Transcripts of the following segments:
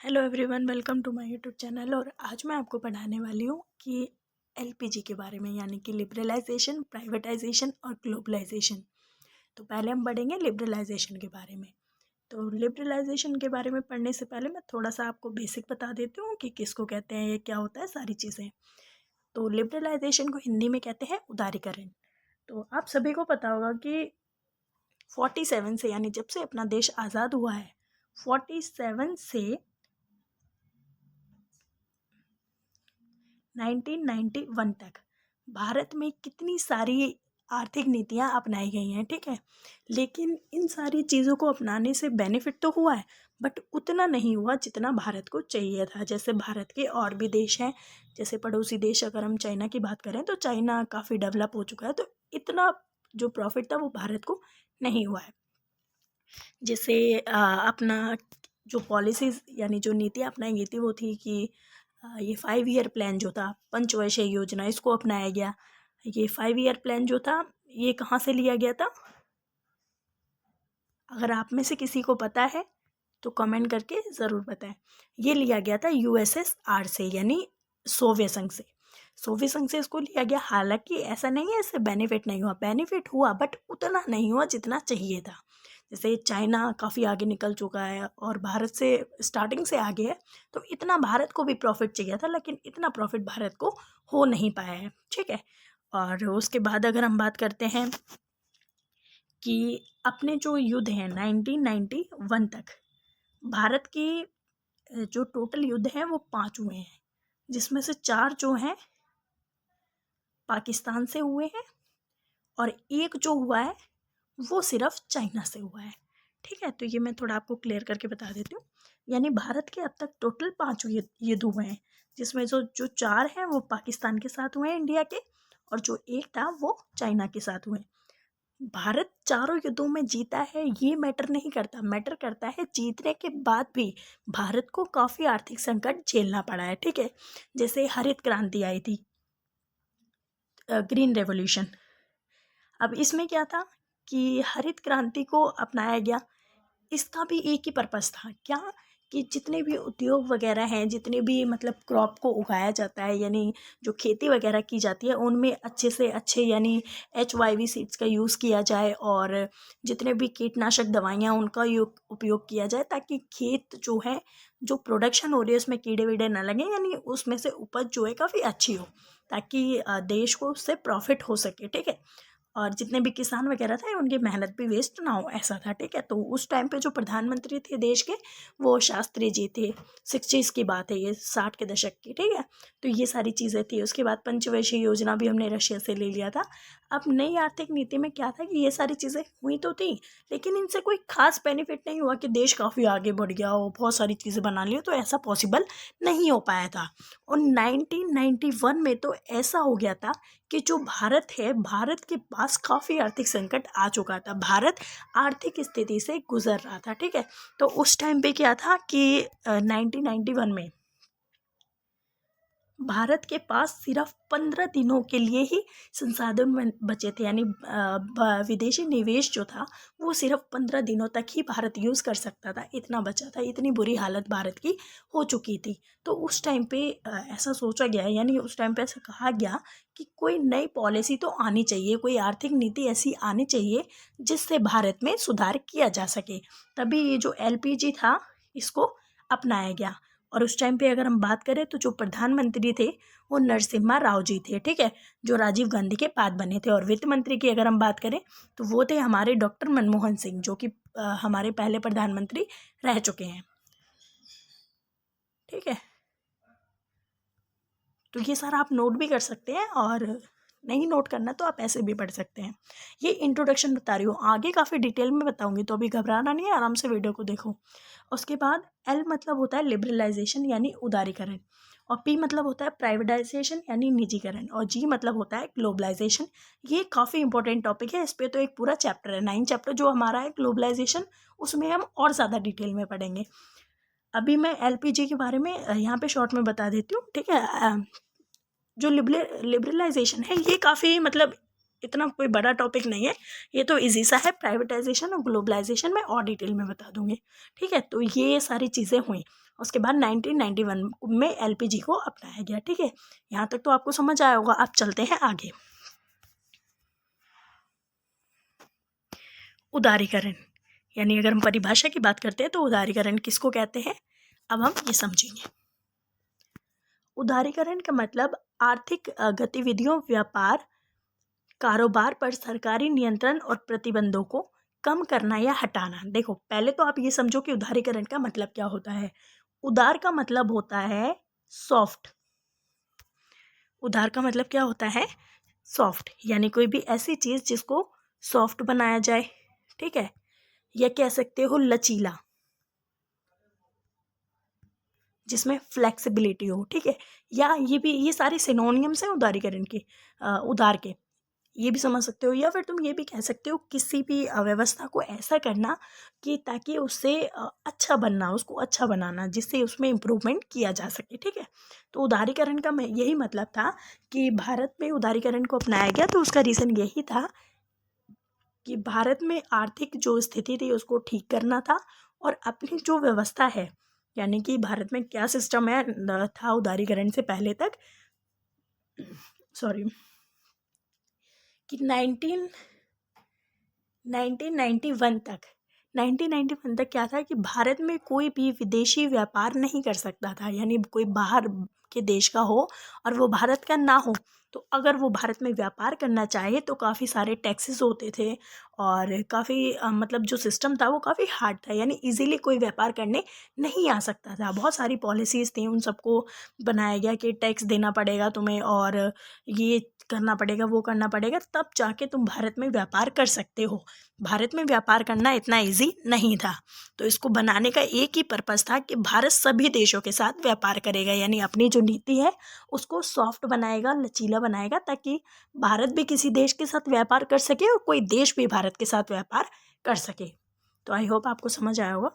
Hello everyone, welcome to my YouTube channel. और आज मैं आपको पढ़ाने वाली हूँ कि एलपीजी के बारे में, यानी कि लिबरलाइजेशन, प्राइवेटाइजेशन और ग्लोबलाइजेशन। तो पहले हम पढ़ेंगे लिबरलाइजेशन के बारे में। तो लिबरलाइजेशन के बारे में पढ़ने से पहले मैं थोड़ा सा आपको बेसिक बता देती हूँ कि किसको कहते हैं, ये क्या होता है, सारी चीज़ें। तो लिबरलाइजेशन को हिंदी में कहते हैं उदारीकरण। तो आप सभी को पता होगा कि 47 से, यानी जब से अपना देश आज़ाद हुआ है, 47 से 1991 तक भारत में कितनी सारी आर्थिक नीतियां अपनाई गई हैं, ठीक है। लेकिन इन सारी चीज़ों को अपनाने से बेनिफिट तो हुआ है, बट उतना नहीं हुआ जितना भारत को चाहिए था। जैसे भारत के और भी देश हैं, जैसे पड़ोसी देश, अगर हम चाइना की बात करें तो चाइना काफ़ी डेवलप हो चुका है, तो इतना जो प्रॉफिट था वो भारत को नहीं हुआ है। जैसे अपना जो पॉलिसीज़, यानी जो नीतियाँ अपनाई गई थी वो थी कि ये 5 ईयर प्लान जो था, पंचवर्षीय योजना, इसको अपनाया गया। ये 5 ईयर प्लान जो था, ये कहाँ से लिया गया था? अगर आप में से किसी को पता है तो कमेंट करके ज़रूर बताएं। ये लिया गया था यूएसएसआर से, यानी सोवियत संघ से। सोवियत संघ से इसको लिया गया। हालांकि ऐसा नहीं है इससे बेनिफिट नहीं हुआ, बेनिफिट हुआ, बट उतना नहीं हुआ जितना चाहिए था। जैसे चाइना काफ़ी आगे निकल चुका है और भारत से स्टार्टिंग से आगे है, तो इतना भारत को भी प्रॉफिट चाहिए था, लेकिन इतना प्रॉफिट भारत को हो नहीं पाया है, ठीक है। और उसके बाद अगर हम बात करते हैं कि अपने जो युद्ध हैं 1991 तक, भारत की जो टोटल युद्ध हैं वो 5 हुए हैं, जिसमें से 4 जो हैं पाकिस्तान से हुए हैं और एक जो हुआ है वो सिर्फ चाइना से हुआ है, ठीक है। तो ये मैं थोड़ा आपको क्लियर करके बता देती हूँ। यानी भारत के अब तक टोटल 5 युद्ध हुए हैं, जिसमें जो 4 हैं वो पाकिस्तान के साथ हुए हैं, इंडिया के, और जो एक था वो चाइना के साथ हुए। भारत चारों युद्धों में जीता है ये मैटर नहीं करता, मैटर करता है जीतने के बाद भी भारत को काफ़ी आर्थिक संकट झेलना पड़ा है, ठीक है। जैसे हरित क्रांति आई थी, ग्रीन रेवोल्यूशन। अब इसमें क्या था कि हरित क्रांति को अपनाया गया, इसका भी एक ही पर्पस था, क्या कि जितने भी उद्योग वगैरह हैं, जितने भी मतलब क्रॉप को उगाया जाता है, यानी जो खेती वगैरह की जाती है, उनमें अच्छे से अच्छे, यानी HYV सीड्स का यूज़ किया जाए, और जितने भी कीटनाशक दवाइयाँ उनका उपयोग किया जाए, ताकि खेत जो है, जो प्रोडक्शन हो रही है उसमें कीड़े वीड़े ना लगें, यानी उसमें से उपज जो है काफ़ी अच्छी हो, ताकि देश को उससे प्रॉफिट हो सके, ठीक है। और जितने भी किसान वगैरह थे उनकी मेहनत भी वेस्ट ना हो, ऐसा था, ठीक है। तो उस टाइम पे जो प्रधानमंत्री थे देश के, वो शास्त्री जी थे। 60s की बात है ये, 60 के दशक की, ठीक है। तो ये सारी चीज़ें थी। उसके बाद पंचवर्षीय योजना भी हमने रशिया से ले लिया था। अब नई आर्थिक नीति में क्या था कि ये सारी चीज़ें हुई तो थी, लेकिन इनसे कोई खास बेनिफिट नहीं हुआ कि देश काफ़ी आगे बढ़ गया हो, बहुत सारी चीज़ें बना ली हो, तो ऐसा पॉसिबल नहीं हो पाया था। और 1991 में तो ऐसा हो गया था कि जो भारत है, भारत के पास काफ़ी आर्थिक संकट आ चुका था, भारत आर्थिक स्थिति से गुजर रहा था, ठीक है। तो उस टाइम पे क्या था कि 1991 में भारत के पास सिर्फ 15 दिनों के लिए ही संसाधन बचे थे, यानी विदेशी निवेश जो था वो सिर्फ 15 दिनों तक ही भारत यूज़ कर सकता था, इतना बचा था। इतनी बुरी हालत भारत की हो चुकी थी। तो उस टाइम पे ऐसा सोचा गया, यानी उस टाइम पे ऐसा कहा गया कि कोई नई पॉलिसी तो आनी चाहिए, कोई आर्थिक नीति ऐसी आनी चाहिए जिससे भारत में सुधार किया जा सके। तभी ये जो LPG था इसको अपनाया गया। और उस टाइम पे अगर हम बात करें तो जो प्रधानमंत्री थे वो नरसिम्हा राव जी थे, ठीक है, जो राजीव गांधी के बाद बने थे। और वित्त मंत्री की अगर हम बात करें तो वो थे हमारे डॉक्टर मनमोहन सिंह, जो कि हमारे पहले प्रधानमंत्री रह चुके हैं, ठीक है। तो ये सारा आप नोट भी कर सकते हैं, और नहीं नोट करना तो आप ऐसे भी पढ़ सकते हैं। ये इंट्रोडक्शन बता रही हूँ, आगे काफ़ी डिटेल में बताऊंगी, तो अभी घबराना नहीं है, आराम से वीडियो को देखो। उसके बाद L मतलब होता है लिबरलाइजेशन, यानी उदारीकरण, और P मतलब होता है प्राइवेटाइजेशन, यानी निजीकरण, और G मतलब होता है ग्लोबलाइजेशन। ये काफ़ी इंपॉर्टेंट टॉपिक है, इस पर तो एक पूरा चैप्टर है, 9 चैप्टर जो हमारा है ग्लोबलाइजेशन, उसमें हम और ज़्यादा डिटेल में पढ़ेंगे। अभी मैं LPG के बारे में यहाँ पे शॉर्ट में बता देती हूँ, ठीक है। जो लिबरलाइजेशन है ये काफ़ी मतलब इतना कोई बड़ा टॉपिक नहीं है, ये तो इजी सा है। प्राइवेटाइजेशन और ग्लोबलाइजेशन में और डिटेल में बता दूंगी, ठीक है। तो ये सारी चीज़ें हुई। उसके बाद 1991 में LPG को अपनाया गया। ठीक है, यहाँ तक तो आपको समझ आया होगा। अब चलते हैं आगे। उदारीकरण, यानी अगर हम परिभाषा की बात करते हैं तो उदारीकरण किसको कहते हैं, अब हम ये समझेंगे। उदारीकरण का मतलब आर्थिक गतिविधियों, व्यापार, कारोबार पर सरकारी नियंत्रण और प्रतिबंधों को कम करना या हटाना। देखो, पहले तो आप ये समझो कि उदारीकरण का मतलब क्या होता है। उदार का मतलब होता है सॉफ्ट। उदार का मतलब क्या होता है, सॉफ्ट, यानी कोई भी ऐसी चीज़ जिसको सॉफ्ट बनाया जाए। ठीक है, या कह सकते हो लचीला, जिसमें फ्लेक्सिबिलिटी हो। ठीक है, या ये सारे सिनोनिम्स हैं उदारीकरण के, उदार के, ये भी समझ सकते हो। या फिर तुम ये भी कह सकते हो किसी भी व्यवस्था को ऐसा करना कि ताकि उससे अच्छा बनना, उसको अच्छा बनाना, जिससे उसमें इम्प्रूवमेंट किया जा सके। ठीक है, तो उदारीकरण का यही मतलब था कि भारत में उदारीकरण को अपनाया गया। तो उसका रीज़न यही था कि भारत में आर्थिक जो स्थिति थी उसको ठीक करना था, और अपनी जो व्यवस्था है, यानी कि भारत में क्या सिस्टम है था उदारीकरण से पहले तक, सॉरी, कि 1991 तक क्या था कि भारत में कोई भी विदेशी व्यापार नहीं कर सकता था। यानी कोई बाहर के देश का हो और वो भारत का ना हो, तो अगर वो भारत में व्यापार करना चाहे तो काफ़ी सारे टैक्सेस होते थे, और काफ़ी मतलब जो सिस्टम था वो काफ़ी हार्ड था। यानी इजीली कोई व्यापार करने नहीं आ सकता था। बहुत सारी पॉलिसीज़ थी, उन सबको बनाया गया कि टैक्स देना पड़ेगा तुम्हें, और ये करना पड़ेगा, वो करना पड़ेगा, तब जाके तुम भारत में व्यापार कर सकते हो। भारत में व्यापार करना इतना इजी नहीं था। तो इसको बनाने का एक ही पर्पस था कि भारत सभी देशों के साथ व्यापार करेगा, यानी अपनी जो नीति है उसको सॉफ्ट बनाएगा, लचीला बनाएगा, ताकि भारत भी किसी देश के साथ व्यापार कर सके और कोई देश भी भारत के साथ व्यापार कर सके। तो आई होप आपको समझ आया होगा।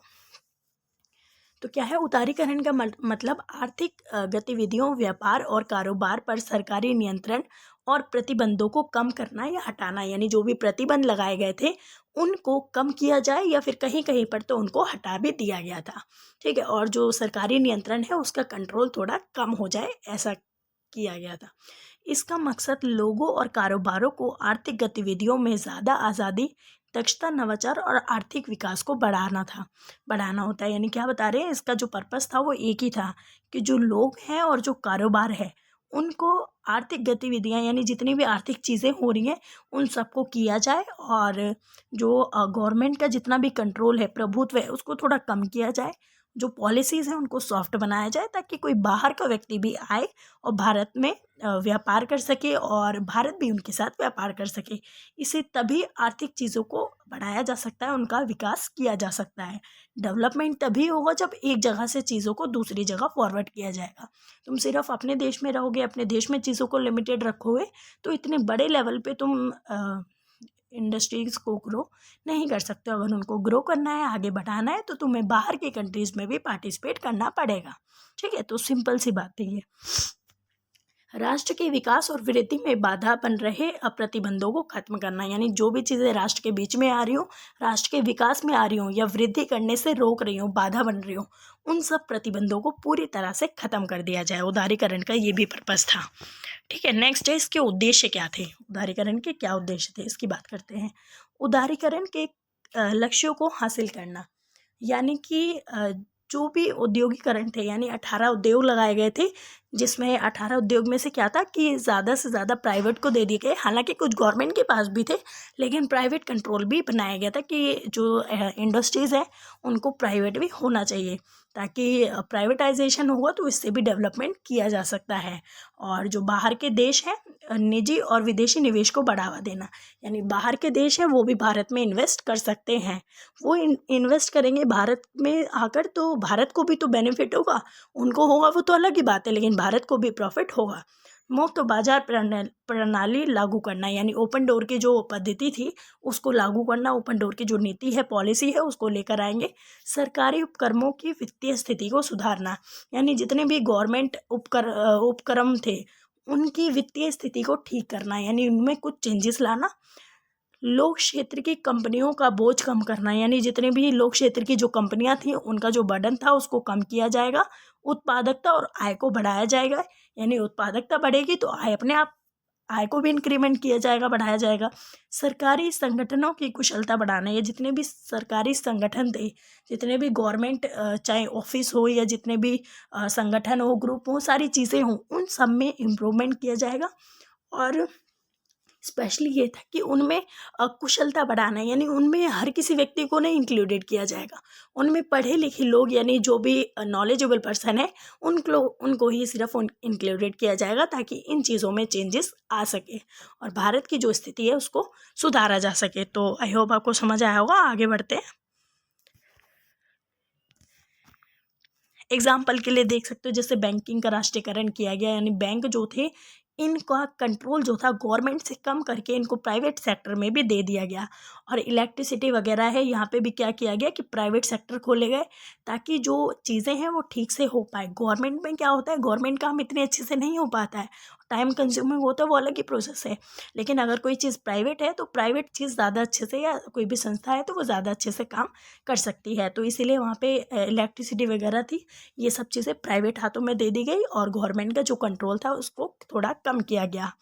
तो क्या है उदारीकरण का मतलब आर्थिक गतिविधियों, व्यापार और कारोबार पर सरकारी नियंत्रण और प्रतिबंधों को कम करना या हटाना। यानी जो भी प्रतिबंध लगाए गए थे उनको कम किया जाए, या फिर कहीं कहीं पर तो उनको हटा भी दिया गया था। ठीक है, और जो सरकारी नियंत्रण है उसका कंट्रोल थोड़ा कम हो जाए, ऐसा किया गया था। इसका मकसद लोगों और कारोबारों को आर्थिक गतिविधियों में ज़्यादा आज़ादी, दक्षता, नवाचार और आर्थिक विकास को बढ़ाना होता है। यानी क्या बता रहे हैं, इसका जो पर्पस था वो एक ही था कि जो लोग हैं और जो कारोबार है उनको आर्थिक गतिविधियां, यानी जितनी भी आर्थिक चीज़ें हो रही हैं उन सबको किया जाए, और जो गवर्नमेंट का जितना भी कंट्रोल है, प्रभुत्व है, उसको थोड़ा कम किया जाए। जो पॉलिसीज़ हैं उनको सॉफ्ट बनाया जाए, ताकि कोई बाहर का व्यक्ति भी आए और भारत में व्यापार कर सके, और भारत भी उनके साथ व्यापार कर सके। इसे तभी आर्थिक चीज़ों को बढ़ाया जा सकता है, उनका विकास किया जा सकता है। डेवलपमेंट तभी होगा जब एक जगह से चीज़ों को दूसरी जगह फॉरवर्ड किया जाएगा। तुम सिर्फ अपने देश में रहोगे, अपने देश में चीज़ों को लिमिटेड रखोगे, तो इतने बड़े लेवल पे तुम इंडस्ट्रीज़ को ग्रो नहीं कर सकते। अगर उनको ग्रो करना है, आगे बढ़ाना है, तो तुम्हें बाहर की कंट्रीज़ में भी पार्टिसिपेट करना पड़ेगा। ठीक है, तो सिंपल सी बात है ये। राष्ट्र के विकास और वृद्धि में बाधा बन रहे प्रतिबंधों को खत्म करना। यानी जो भी चीज़ें राष्ट्र के बीच में आ रही हो, राष्ट्र के विकास में आ रही हो, या वृद्धि करने से रोक रही हो, बाधा बन रही हो, उन सब प्रतिबंधों को पूरी तरह से खत्म कर दिया जाए। उदारीकरण का ये भी पर्पस था। ठीक है, नेक्स्ट है इसके उद्देश्य क्या थे, उदारीकरण के क्या उद्देश्य थे, इसकी बात करते हैं। उदारीकरण के लक्ष्यों को हासिल करना, यानी कि जो भी औद्योगिकरण थे, यानी 18 उद्योग लगाए गए थे, जिसमें 18 उद्योग में से क्या था कि ज़्यादा से ज़्यादा प्राइवेट को दे दिए गए। हालांकि कुछ गवर्नमेंट के पास भी थे, लेकिन प्राइवेट कंट्रोल भी बनाया गया था कि जो इंडस्ट्रीज़ हैं उनको प्राइवेट भी होना चाहिए, ताकि प्राइवेटाइजेशन होगा तो इससे भी डेवलपमेंट किया जा सकता है। और जो बाहर के देश हैं, निजी और विदेशी निवेश को बढ़ावा देना, यानी बाहर के देश हैं वो भी भारत में इन्वेस्ट कर सकते हैं। वो इन्वेस्ट करेंगे भारत में आकर, तो भारत को भी तो बेनिफिट होगा, उनको होगा वो तो अलग ही बात है, लेकिन भारत को भी प्रॉफिट होगा। मुक्त बाजार प्रणाली लागू करना, यानी ओपन डोर की जो पद्धति थी उसको लागू करना, ओपन डोर की जो नीति है, पॉलिसी है, उसको लेकर आएंगे। सरकारी उपक्रमों की वित्तीय स्थिति को सुधारना, यानी जितने भी गवर्नमेंट उपक्रम थे उनकी वित्तीय स्थिति को ठीक करना, यानी उनमें कुछ चेंजेस लाना। लोक क्षेत्र की कंपनियों का बोझ कम करना, यानी जितने भी लोक क्षेत्र की जो कंपनियां थी उनका जो बर्डन था उसको कम किया जाएगा। उत्पादकता और आय को बढ़ाया जाएगा, यानी उत्पादकता बढ़ेगी तो आय अपने आप, आय को भी इंक्रीमेंट किया जाएगा, बढ़ाया जाएगा। सरकारी संगठनों की कुशलता बढ़ाना, ये जितने भी सरकारी संगठन थे, जितने भी गवर्नमेंट चाहे ऑफिस हो या जितने भी संगठन हो, ग्रुप हो, सारी चीज़ें हों, उन सब में इम्प्रूवमेंट किया जाएगा। और स्पेशली ये था कि उनमें कुशलता बढ़ाना, यानी उनमें हर किसी व्यक्ति को नहीं इंक्लूडेड किया जाएगा। उनमें पढ़े लिखे लोग, यानी जो भी नॉलेजेबल पर्सन है, उनको ही सिर्फ इंक्लूडेड किया जाएगा ताकि इन चीज़ों में चेंजेस आ सके और भारत की जो स्थिति है उसको सुधारा जा सके। तो आई होप आपको समझ आया होगा। आगे बढ़ते हैं। एग्जाम्पल के लिए देख सकते हो, जैसे बैंकिंग का राष्ट्रीयकरण किया गया, यानी बैंक जो थे इनका कंट्रोल जो था गवर्नमेंट से कम करके इनको प्राइवेट सेक्टर में भी दे दिया गया। और इलेक्ट्रिसिटी वगैरह है, यहाँ पे भी क्या किया गया कि प्राइवेट सेक्टर खोले गए ताकि जो चीज़ें हैं वो ठीक से हो पाए। गवर्नमेंट में क्या होता है, गवर्नमेंट काम इतने अच्छे से नहीं हो पाता है, टाइम कंज्यूमिंग होता है, वो अलग ही प्रोसेस है। लेकिन अगर कोई चीज़ प्राइवेट है तो प्राइवेट चीज़ ज़्यादा अच्छे से, या कोई भी संस्था है तो वो ज़्यादा अच्छे से काम कर सकती है। तो इसीलिए वहाँ पे इलेक्ट्रिसिटी वगैरह थी, ये सब चीज़ें प्राइवेट हाथों में दे दी गई और गवर्नमेंट का जो कंट्रोल था उसको थोड़ा कम किया गया।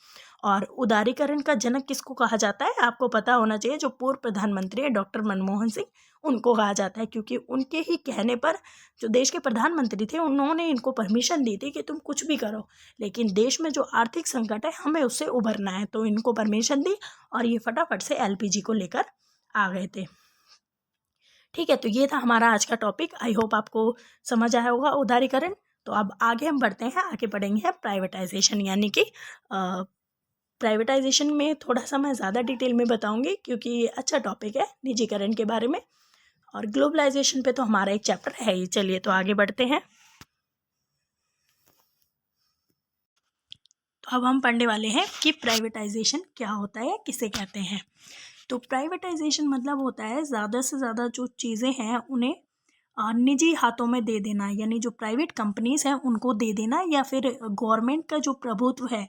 और उदारीकरण का जनक किसको कहा जाता है, आपको पता होना चाहिए। जो पूर्व प्रधानमंत्री है डॉक्टर मनमोहन सिंह, उनको कहा जाता है, क्योंकि उनके ही कहने पर जो देश के प्रधानमंत्री थे उन्होंने इनको परमिशन दी थी कि तुम कुछ भी करो, लेकिन देश में जो आर्थिक संकट है हमें उससे उभरना है, तो इनको परमिशन दी और ये फटाफट से एलपीजी को लेकर आ गए थे। ठीक है, तो ये था हमारा आज का टॉपिक। आई होप आपको समझ आया होगा उदारीकरण। तो अब आगे हम बढ़ते हैं, आगे पढ़ेंगे प्राइवेटाइजेशन, यानी कि प्राइवेटाइजेशन में थोड़ा सा मैं ज़्यादा डिटेल में बताऊंगी क्योंकि ये अच्छा टॉपिक है निजीकरण के बारे में। और ग्लोबलाइजेशन पे तो हमारा एक चैप्टर है ही। चलिए तो आगे बढ़ते हैं। तो अब हम पढ़ने वाले हैं कि प्राइवेटाइजेशन क्या होता है, किसे कहते हैं। तो प्राइवेटाइजेशन मतलब होता है ज़्यादा से ज़्यादा जो चीज़ें हैं उन्हें निजी हाथों में दे देना, यानी जो प्राइवेट कंपनीज हैं उनको दे देना, या फिर गवर्नमेंट का जो प्रभुत्व है,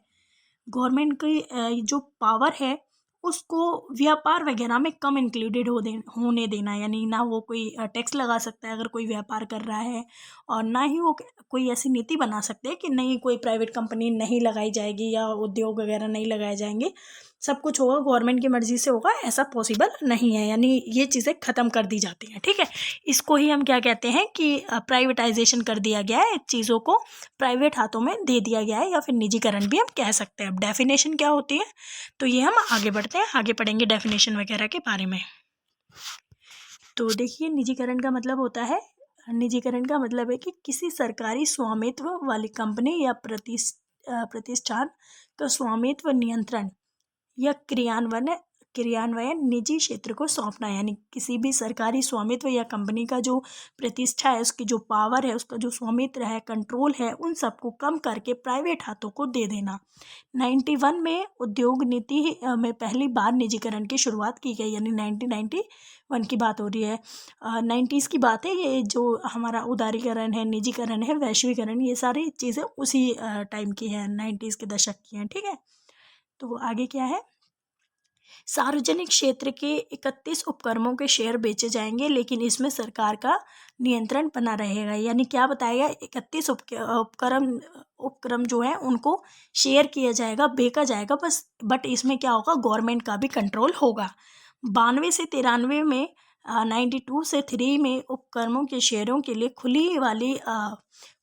गवर्नमेंट की जो पावर है उसको व्यापार वगैरह में कम इंक्लूडेड होने देना, यानी ना वो कोई टैक्स लगा सकता है अगर कोई व्यापार कर रहा है, और ना ही वो कोई ऐसी नीति बना सकते हैं कि नहीं कोई प्राइवेट कंपनी नहीं लगाई जाएगी या उद्योग वगैरह नहीं लगाए जाएंगे, सब कुछ होगा गवर्नमेंट की मर्ज़ी से होगा, ऐसा पॉसिबल नहीं है। यानी ये चीज़ें ख़त्म कर दी जाती हैं। ठीक है, इसको ही हम क्या कहते हैं कि प्राइवेटाइजेशन कर दिया गया है, चीज़ों को प्राइवेट हाथों में दे दिया गया है, या फिर निजीकरण भी हम कह सकते हैं। अब डेफिनेशन क्या होती है, तो ये हम आगे बढ़ते हैं, आगे पढ़ेंगे डेफिनेशन वगैरह के बारे में। तो देखिए, निजीकरण का मतलब होता है, निजीकरण का मतलब है कि किसी सरकारी स्वामित्व वाली कंपनी या प्रतिष्ठान का स्वामित्व, नियंत्रण या क्रियान्वयन निजी क्षेत्र को सौंपना, यानी किसी भी सरकारी स्वामित्व या कंपनी का जो प्रतिष्ठा है, उसकी जो पावर है, उसका जो स्वामित्व है, कंट्रोल है, उन सबको कम करके प्राइवेट हाथों को दे देना। 91 में उद्योग नीति में पहली बार निजीकरण की शुरुआत की गई, यानी 1991 की बात हो रही है। 90s की बात है ये, जो हमारा उदारीकरण है, निजीकरण है, वैश्वीकरण, ये सारी चीज़ें उसी टाइम की हैं, 90s के दशक की हैं। ठीक है, तो आगे क्या है, सार्वजनिक क्षेत्र के 31 उपक्रमों के शेयर बेचे जाएंगे, लेकिन इसमें सरकार का नियंत्रण बना रहेगा। यानी क्या बताया, 31 उपक्रम जो है उनको शेयर किया जाएगा, बेचा जाएगा बस, बट इसमें क्या होगा, गवर्नमेंट का भी कंट्रोल होगा। 92 से 93 में 92 से 3 में उपक्रमों के शेयरों के लिए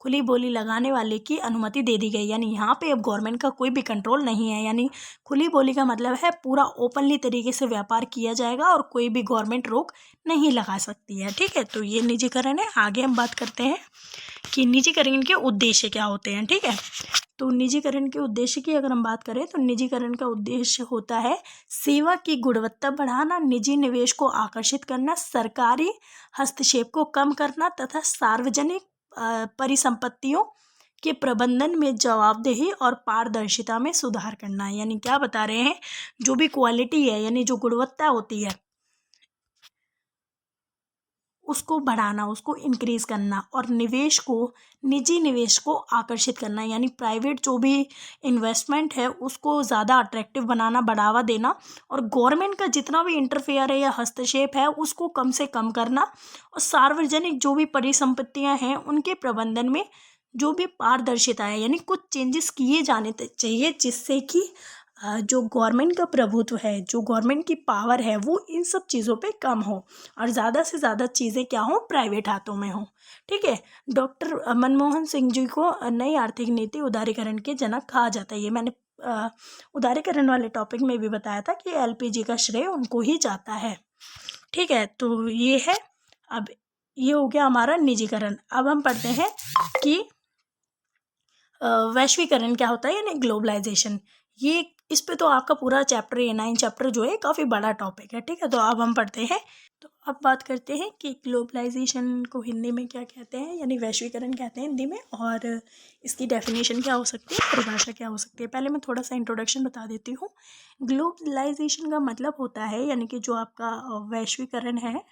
खुली बोली लगाने वाले की अनुमति दे दी गई, यानी यहाँ पे अब गवर्नमेंट का कोई भी कंट्रोल नहीं है। यानी खुली बोली का मतलब है पूरा ओपनली तरीके से व्यापार किया जाएगा और कोई भी गवर्नमेंट रोक नहीं लगा सकती है। ठीक है, तो ये निजीकरण है। आगे हम बात करते हैं कि निजीकरण के उद्देश्य क्या होते हैं। ठीक है, तो निजीकरण के उद्देश्य की अगर हम बात करें तो निजीकरण का उद्देश्य होता है सेवा की गुणवत्ता बढ़ाना, निजी निवेश को आकर्षित करना, सरकारी हस्तक्षेप को कम करना तथा सार्वजनिक परिसंपत्तियों के प्रबंधन में जवाबदेही और पारदर्शिता में सुधार करना। यानी क्या बता रहे हैं, जो भी क्वालिटी है, यानी जो गुणवत्ता होती है, उसको बढ़ाना, उसको इंक्रीज़ करना, और निवेश को, निजी निवेश को आकर्षित करना, यानी प्राइवेट जो भी इन्वेस्टमेंट है उसको ज़्यादा अट्रैक्टिव बनाना, बढ़ावा देना, और गवर्नमेंट का जितना भी इंटरफेयर है या हस्तक्षेप है उसको कम से कम करना, और सार्वजनिक जो भी परिसंपत्तियां हैं उनके प्रबंधन में जो भी पारदर्शिता है, यानी कुछ चेंजेस किए जाने चाहिए जिससे कि जो गवर्नमेंट का प्रभुत्व है, जो गवर्नमेंट की पावर है, वो इन सब चीज़ों पे कम हो और ज़्यादा से ज़्यादा चीज़ें क्या हो, प्राइवेट हाथों में हो। ठीक है। डॉक्टर मनमोहन सिंह जी को नई आर्थिक नीति उदारीकरण के जनक कहा जाता है। ये मैंने उदारीकरण वाले टॉपिक में भी बताया था कि एलपीजी का श्रेय उनको ही जाता है। ठीक है, तो ये है। अब ये हो गया हमारा निजीकरण। अब हम पढ़ते हैं कि वैश्वीकरण क्या होता है, यानी ग्लोबलाइजेशन। ये इस पे तो आपका पूरा चैप्टर, ये 9 चैप्टर जो है काफ़ी बड़ा टॉपिक है। ठीक है, तो अब हम पढ़ते हैं। तो अब बात करते हैं कि ग्लोबलाइजेशन को हिंदी में क्या कहते हैं, यानी वैश्वीकरण कहते हैं हिंदी में, और इसकी डेफिनेशन क्या हो सकती है, परिभाषा क्या हो सकती है। पहले मैं थोड़ा सा इंट्रोडक्शन बता देती हूँ। ग्लोबलाइजेशन का मतलब होता है, यानी कि जो आपका वैश्वीकरण है,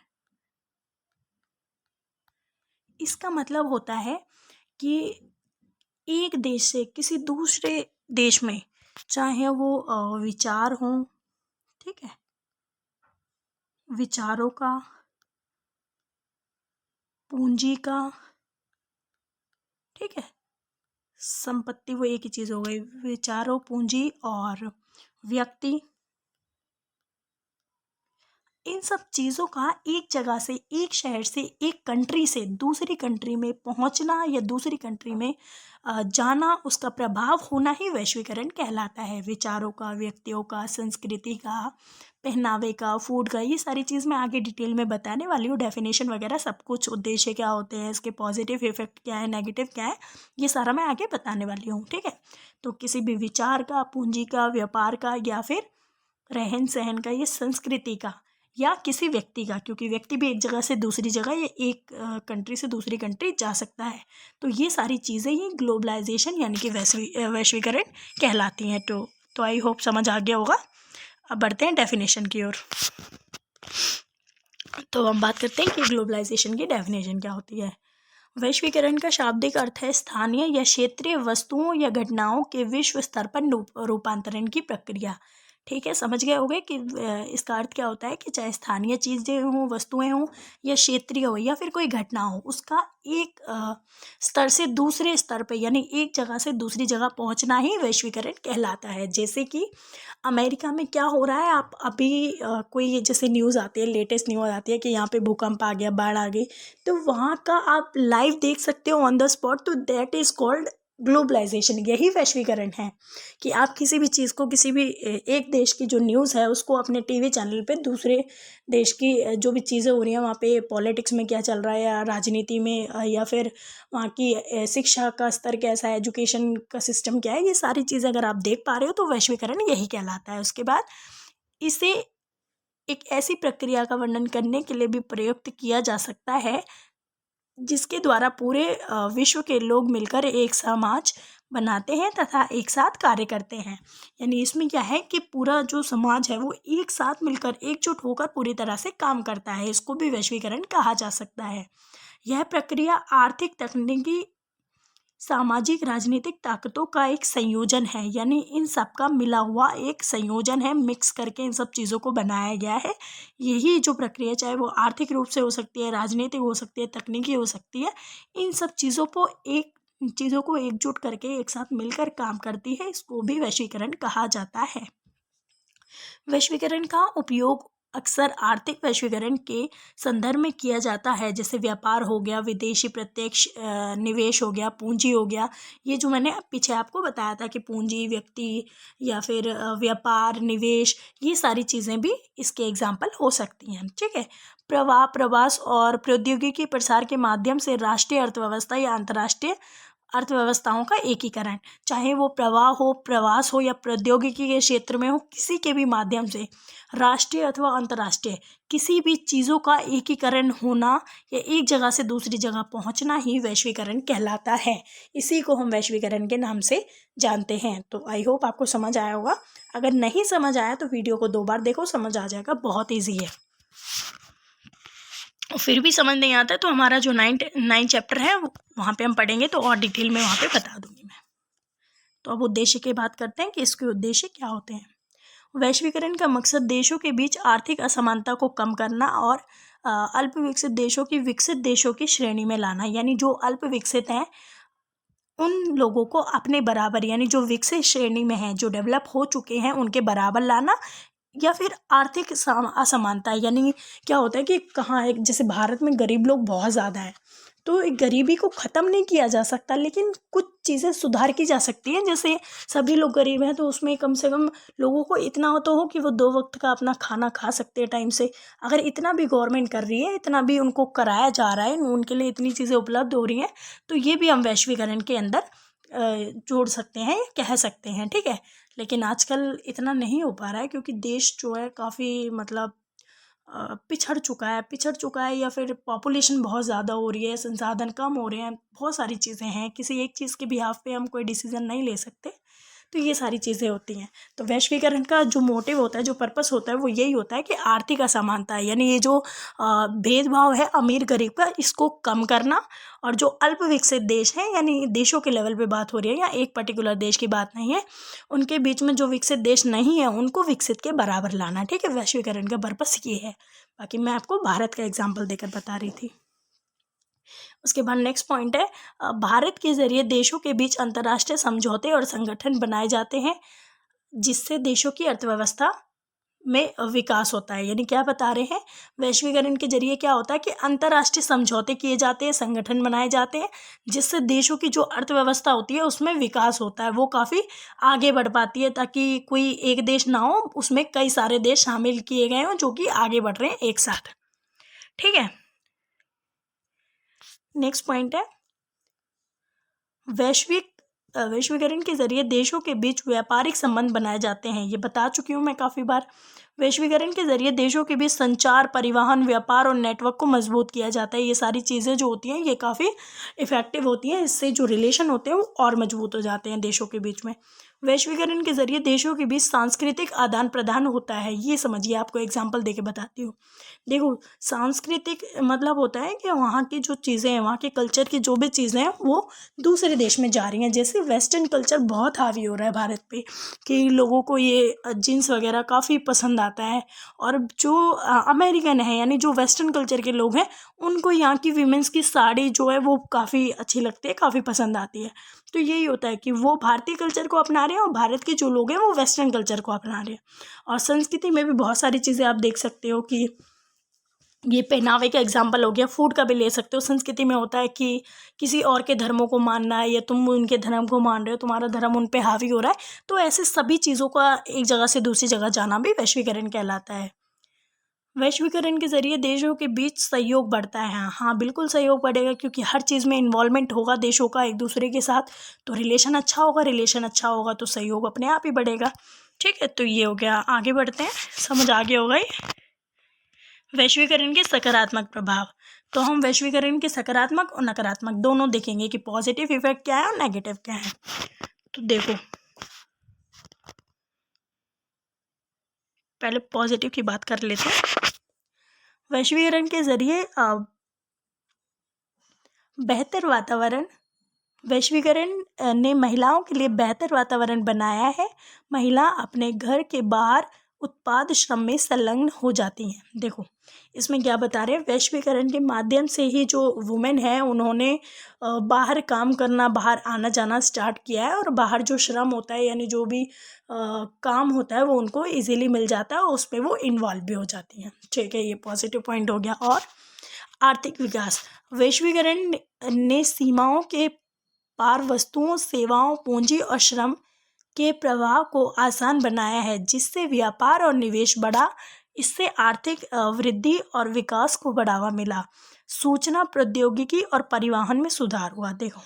इसका मतलब होता है कि एक देश से किसी दूसरे देश में, चाहे वो विचार हों, ठीक है, विचारों का, पूंजी का, ठीक है, संपत्ति, वो एक ही चीज़ हो गई, विचारों, पूंजी और व्यक्ति, इन सब चीज़ों का एक जगह से, एक शहर से, एक कंट्री से दूसरी कंट्री में पहुंचना या दूसरी कंट्री में जाना, उसका प्रभाव होना ही वैश्वीकरण कहलाता है। विचारों का, व्यक्तियों का, संस्कृति का, पहनावे का, फूड का, ये सारी चीज़ मैं आगे डिटेल में बताने वाली हूँ। डेफिनेशन वगैरह सब कुछ, उद्देश्य क्या होते हैं, इसके पॉजिटिव इफेक्ट क्या है, नेगेटिव क्या है, ये सारा मैं आगे बताने वाली हूँ। ठीक है, तो किसी भी विचार का, पूंजी का, व्यापार का, या फिर रहन सहन का, ये संस्कृति का, या किसी व्यक्ति का, क्योंकि व्यक्ति भी एक जगह से दूसरी जगह या एक कंट्री से दूसरी कंट्री जा सकता है। तो ये सारी चीज़ें ही ग्लोबलाइजेशन यानी कि वैश्वीकरण कहलाती हैं। तो आई होप समझ आ गया होगा। अब बढ़ते हैं डेफिनेशन की ओर। तो हम बात करते हैं कि ग्लोबलाइजेशन की डेफिनेशन क्या होती है। वैश्वीकरण का शाब्दिक अर्थ है स्थानीय या क्षेत्रीय वस्तुओं या घटनाओं के विश्व स्तर पर रूपांतरण की प्रक्रिया। ठीक है, समझ गए होंगे कि इसका अर्थ क्या होता है कि चाहे स्थानीय चीज़ें हों, वस्तुएं हों, या क्षेत्रीय हो, या फिर कोई घटना हो, उसका एक स्तर से दूसरे स्तर पे, यानी एक जगह से दूसरी जगह पहुंचना ही वैश्वीकरण कहलाता है। जैसे कि अमेरिका में क्या हो रहा है, आप अभी कोई जैसे न्यूज़ आती है, लेटेस्ट न्यूज़ आती है कि यहाँ पे भूकंप आ गया, बाढ़ आ गई, तो वहाँ का आप लाइव देख सकते हो ऑन द स्पॉट। तो दैट इज़ कॉल्ड ग्लोबलाइजेशन। यही वैश्वीकरण है कि आप किसी भी चीज़ को, किसी भी एक देश की जो न्यूज़ है उसको अपने टीवी चैनल पे दूसरे देश की जो भी चीज़ें हो रही हैं, वहाँ पे पॉलिटिक्स में क्या चल रहा है, या राजनीति में, या फिर वहाँ की शिक्षा का स्तर कैसा है, एजुकेशन का सिस्टम क्या है, ये सारी चीज़ें अगर आप देख पा रहे हो तो वैश्वीकरण यही कहलाता है। उसके बाद इसे एक ऐसी प्रक्रिया का वर्णन करने के लिए भी प्रयुक्त किया जा सकता है जिसके द्वारा पूरे विश्व के लोग मिलकर एक समाज बनाते हैं तथा एक साथ कार्य करते हैं। यानी इसमें क्या है कि पूरा जो समाज है वो एक साथ मिलकर, एकजुट होकर पूरी तरह से काम करता है। इसको भी वैश्वीकरण कहा जा सकता है। यह प्रक्रिया आर्थिक, तकनीकी, सामाजिक, राजनीतिक ताकतों का एक संयोजन है, यानी इन सब का मिला हुआ एक संयोजन है, मिक्स करके इन सब चीज़ों को बनाया गया है। यही जो प्रक्रिया, चाहे वो आर्थिक रूप से हो सकती है, राजनीतिक हो सकती है, तकनीकी हो सकती है, इन सब चीज़ों को एकजुट करके एक साथ मिलकर काम करती है। इसको भी वैश्वीकरण कहा जाता है। वैश्वीकरण का उपयोग अक्सर आर्थिक वैश्वीकरण के संदर्भ में किया जाता है, जैसे व्यापार हो गया, विदेशी प्रत्यक्ष निवेश हो गया, पूंजी हो गया। ये जो मैंने पीछे आपको बताया था कि पूंजी, व्यक्ति, या फिर व्यापार, निवेश, ये सारी चीज़ें भी इसके एग्जाम्पल हो सकती हैं। ठीक है, प्रवाह, प्रवास और प्रौद्योगिकी प्रसार के माध्यम से राष्ट्रीय अर्थव्यवस्था या अंतर्राष्ट्रीय अर्थव्यवस्थाओं का एकीकरण, चाहे वो प्रवाह हो, प्रवास हो, या प्रौद्योगिकी के क्षेत्र में हो, किसी के भी माध्यम से राष्ट्रीय अथवा अंतर्राष्ट्रीय किसी भी चीज़ों का एकीकरण होना या एक जगह से दूसरी जगह पहुंचना ही वैश्वीकरण कहलाता है। इसी को हम वैश्वीकरण के नाम से जानते हैं। तो आई होप आपको समझ आया होगा। अगर नहीं समझ आया तो वीडियो को 2 बार देखो, समझ आ जाएगा, बहुत ईजी है। फिर भी समझ नहीं आता तो हमारा जो 9 चैप्टर है वहाँ पे हम पढ़ेंगे तो और डिटेल में वहाँ पे बता दूँगी मैं। तो अब उद्देश्य की बात करते हैं कि इसके उद्देश्य क्या होते हैं। वैश्वीकरण का मकसद देशों के बीच आर्थिक असमानता को कम करना और अल्प विकसित देशों की विकसित देशों की श्रेणी में लाना, यानी जो अल्प विकसित हैं उन लोगों को अपने बराबर, यानी जो विकसित श्रेणी में हैं, जो डेवलप हो चुके हैं उनके बराबर लाना। या फिर आर्थिक असमानता, यानी क्या होता है कि कहाँ एक जैसे भारत में गरीब लोग बहुत ज़्यादा हैं, तो गरीबी को ख़त्म नहीं किया जा सकता लेकिन कुछ चीज़ें सुधार की जा सकती हैं। जैसे सभी लोग गरीब हैं तो उसमें कम से कम लोगों को इतना हो तो हो कि वो 2 वक्त का अपना खाना खा सकते हैं टाइम से। अगर इतना भी गवर्नमेंट कर रही है, इतना भी उनको कराया जा रहा है, उनके लिए इतनी चीज़ें उपलब्ध हो रही हैं, तो ये भी हम वैश्वीकरण के अंदर जोड़ सकते हैं, कह सकते हैं, ठीक है। लेकिन आजकल इतना नहीं हो पा रहा है क्योंकि देश जो है काफ़ी मतलब पिछड़ चुका है या फिर पॉपुलेशन बहुत ज़्यादा हो रही है, संसाधन कम हो रहे हैं, बहुत सारी चीज़ें हैं, किसी एक चीज़ के बिहाफ पे हम कोई डिसीज़न नहीं ले सकते। तो ये सारी चीज़ें होती हैं। तो वैश्वीकरण का जो मोटिव होता है, जो पर्पस होता है, वो यही होता है कि आर्थिक असमानता है, यानी ये जो भेदभाव है अमीर गरीब का, इसको कम करना। और जो अल्प विकसित देश हैं, यानी देशों के लेवल पे बात हो रही है, या एक पर्टिकुलर देश की बात नहीं है, उनके बीच में जो विकसित देश नहीं है उनको विकसित के बराबर लाना, ठीक है। वैश्वीकरण का पर्पस ये है। बाकी मैं आपको भारत का एग्जाम्पल देकर बता रही थी। उसके बाद नेक्स्ट पॉइंट है, भारत के ज़रिए देशों के बीच अंतर्राष्ट्रीय समझौते और संगठन बनाए जाते हैं जिससे देशों की अर्थव्यवस्था में विकास होता है। यानी क्या बता रहे हैं, वैश्वीकरण के जरिए क्या होता है कि अंतर्राष्ट्रीय समझौते किए जाते हैं, संगठन बनाए जाते हैं जिससे देशों की जो अर्थव्यवस्था होती है उसमें विकास होता है, वो काफ़ी आगे बढ़ पाती है, ताकि कोई एक देश ना हो, उसमें कई सारे देश शामिल किए गए हों जो कि आगे बढ़ रहे हैं एक साथ, ठीक है। नेक्स्ट पॉइंट है, वैश्वीकरण के जरिए देशों के बीच व्यापारिक संबंध बनाए जाते हैं। ये बता चुकी हूँ मैं काफ़ी बार। वैश्वीकरण के जरिए देशों के बीच संचार, परिवहन, व्यापार और नेटवर्क को मजबूत किया जाता है। ये सारी चीज़ें जो होती हैं ये काफ़ी इफ़ेक्टिव होती हैं, इससे जो रिलेशन होते हैं वो और मजबूत हो जाते हैं देशों के बीच में। वैश्वीकरण के जरिए देशों के बीच सांस्कृतिक आदान प्रदान होता है। ये समझिए, आपको एग्जाम्पल देके बताती हूँ। देखो, सांस्कृतिक मतलब होता है कि वहाँ की जो चीज़ें हैं, वहाँ के कल्चर की जो भी चीज़ें हैं वो दूसरे देश में जा रही हैं। जैसे वेस्टर्न कल्चर बहुत हावी हो रहा है भारत पे, कि लोगों को ये जीन्स वगैरह काफ़ी पसंद आता है। और जो अमेरिकन है, यानी जो वेस्टर्न कल्चर के लोग हैं, उनको यहाँ की वीमेंस की साड़ी जो है वो काफ़ी अच्छी लगती है, काफ़ी पसंद आती है। तो यही होता है कि वो भारतीय कल्चर को अपना रहे हैं और भारत के जो लोग हैं वो वेस्टर्न कल्चर को अपना रहे हैं। और संस्कृति में भी बहुत सारी चीज़ें आप देख सकते हो कि ये पहनावे का एग्जाम्पल हो गया, फूड का भी ले सकते हो। संस्कृति में होता है कि किसी और के धर्मों को मानना है, या तुम उनके धर्म को मान रहे हो, तुम्हारा धर्म उन पे हावी हो रहा है, तो ऐसे सभी चीज़ों का एक जगह से दूसरी जगह जाना भी वैश्वीकरण कहलाता है। वैश्वीकरण के ज़रिए देशों के बीच सहयोग बढ़ता है। हाँ, बिल्कुल सहयोग बढ़ेगा, क्योंकि हर चीज़ में इन्वॉल्वमेंट होगा देशों का एक दूसरे के साथ, तो रिलेशन अच्छा होगा तो सहयोग अपने आप ही बढ़ेगा, ठीक है। तो ये हो गया, आगे बढ़ते हैं, समझ आगे हो गई। वैश्वीकरण के सकारात्मक प्रभाव, तो हम वैश्वीकरण के सकारात्मक और नकारात्मक दोनों देखेंगे कि पॉजिटिव इफेक्ट क्या है और नेगेटिव क्या है। तो देखो, पहले पॉजिटिव की बात कर लेते हैं। वैश्वीकरण के जरिए बेहतर वातावरण, वैश्वीकरण ने महिलाओं के लिए बेहतर वातावरण बनाया है। महिला अपने घर के बाहर उत्पाद श्रम में संलग्न हो जाती हैं। देखो, इसमें क्या बता रहे हैं, वैश्वीकरण के माध्यम से ही जो वुमेन है उन्होंने बाहर काम करना, बाहर आना जाना स्टार्ट किया है, और बाहर जो श्रम होता है, यानी जो भी काम होता है वो उनको इजीली मिल जाता है और उस पर वो इन्वॉल्व भी हो जाती हैं, ठीक है। ये पॉजिटिव पॉइंट हो गया। और आर्थिक विकास, वैश्वीकरण ने सीमाओं के पार वस्तुओं, सेवाओं, पूंजी और श्रम के प्रवाह को आसान बनाया है, जिससे व्यापार और निवेश बढ़ा। इससे आर्थिक वृद्धि और विकास को बढ़ावा मिला। सूचना प्रौद्योगिकी और परिवहन में सुधार हुआ। देखो,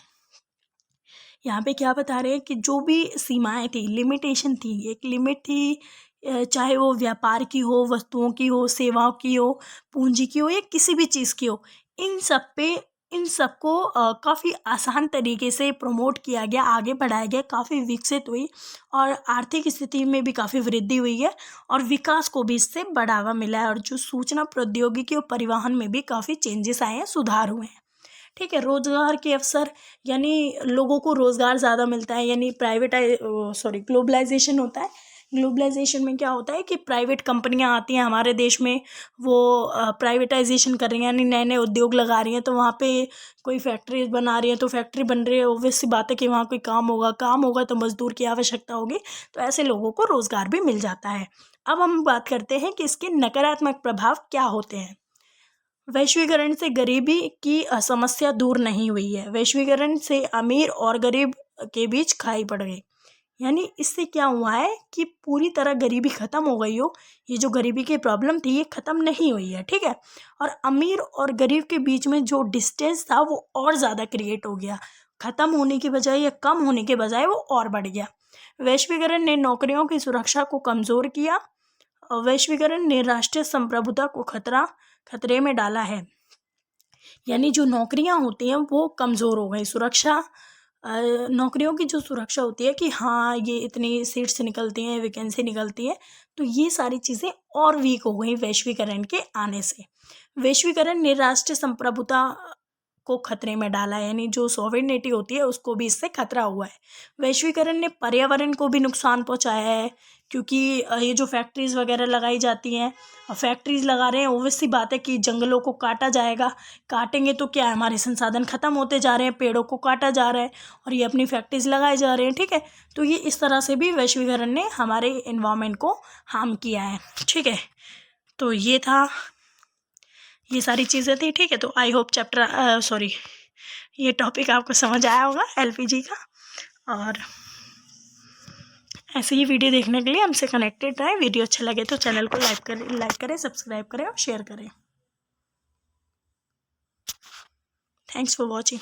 यहाँ पे क्या बता रहे हैं कि जो भी सीमाएं थी, लिमिटेशन थी, एक लिमिट थी, चाहे वो व्यापार की हो, वस्तुओं की हो, सेवाओं की हो, पूंजी की हो, या किसी भी चीज़ की हो, इन सब पे इन सबको काफ़ी आसान तरीके से प्रमोट किया गया, आगे बढ़ाया गया, काफ़ी विकसित हुई और आर्थिक स्थिति में भी काफ़ी वृद्धि हुई है और विकास को भी इससे बढ़ावा मिला है। और जो सूचना प्रौद्योगिकी और परिवहन में भी काफ़ी चेंजेस आए हैं, सुधार हुए हैं। ठीक है, रोज़गार के अवसर, यानी लोगों को रोज़गार ज़्यादा मिलता है, यानी ग्लोबलाइजेशन होता है। ग्लोबलाइजेशन में क्या होता है कि प्राइवेट कंपनियां आती हैं हमारे देश में, वो प्राइवेटाइजेशन कर रही हैं, यानी नए नए उद्योग लगा रही हैं। तो वहाँ पे कोई फैक्ट्री बना रही है, तो फैक्ट्री बन रही है, ऑब्वियस सी बात है कि वहाँ कोई काम होगा तो मज़दूर की आवश्यकता होगी, तो ऐसे लोगों को रोज़गार भी मिल जाता है। अब हम बात करते हैं कि इसके नकारात्मक प्रभाव क्या होते हैं। वैश्वीकरण से गरीबी की समस्या दूर नहीं हुई है। वैश्वीकरण से अमीर और गरीब के बीच खाई पड़ गई। यानी इससे क्या हुआ है कि पूरी तरह गरीबी ख़त्म हो गई हो, ये जो गरीबी की प्रॉब्लम थी ये ख़त्म नहीं हुई है। ठीक है, और अमीर और गरीब के बीच में जो डिस्टेंस था वो और ज़्यादा क्रिएट हो गया, ख़त्म होने की बजाय या कम होने के बजाय वो और बढ़ गया। वैश्वीकरण ने नौकरियों की सुरक्षा को कमज़ोर किया। वैश्वीकरण ने राष्ट्रीय संप्रभुता को खतरे में डाला है। यानी जो नौकरियां होती हैं वो कमज़ोर हो गई, सुरक्षा, नौकरियों की जो सुरक्षा होती है कि हाँ ये इतनी सीट्स निकलती हैं, वैकेंसी निकलती है, तो ये सारी चीज़ें और वीक हो गई वैश्वीकरण के आने से। वैश्वीकरण ने राष्ट्रीय संप्रभुता को खतरे में डाला है, यानी जो सॉवरेनिटी होती है उसको भी इससे खतरा हुआ है। वैश्वीकरण ने पर्यावरण को भी नुकसान पहुंचाया है, क्योंकि ये जो फैक्ट्रीज़ वगैरह लगाई जाती हैं, फैक्ट्रीज़ लगा रहे हैं, ऑब्वियस सी बात है कि जंगलों को काटा जाएगा, काटेंगे तो क्या है, हमारे संसाधन ख़त्म होते जा रहे हैं, पेड़ों को काटा जा रहा है और ये अपनी फैक्ट्रीज़ लगाए जा रहे हैं। ठीक है, तो ये इस तरह से भी वैश्वीकरण ने हमारे एनवायरनमेंट को हार्म किया है। ठीक है, तो ये सारी चीज़ें थी। ठीक है, तो आई होप ये टॉपिक आपको समझ आया होगा एलपीजी का, और ऐसे ही वीडियो देखने के लिए हमसे कनेक्टेड रहें। वीडियो अच्छा लगे तो चैनल को लाइक करें, सब्सक्राइब करें और शेयर करें। Thanks for watching.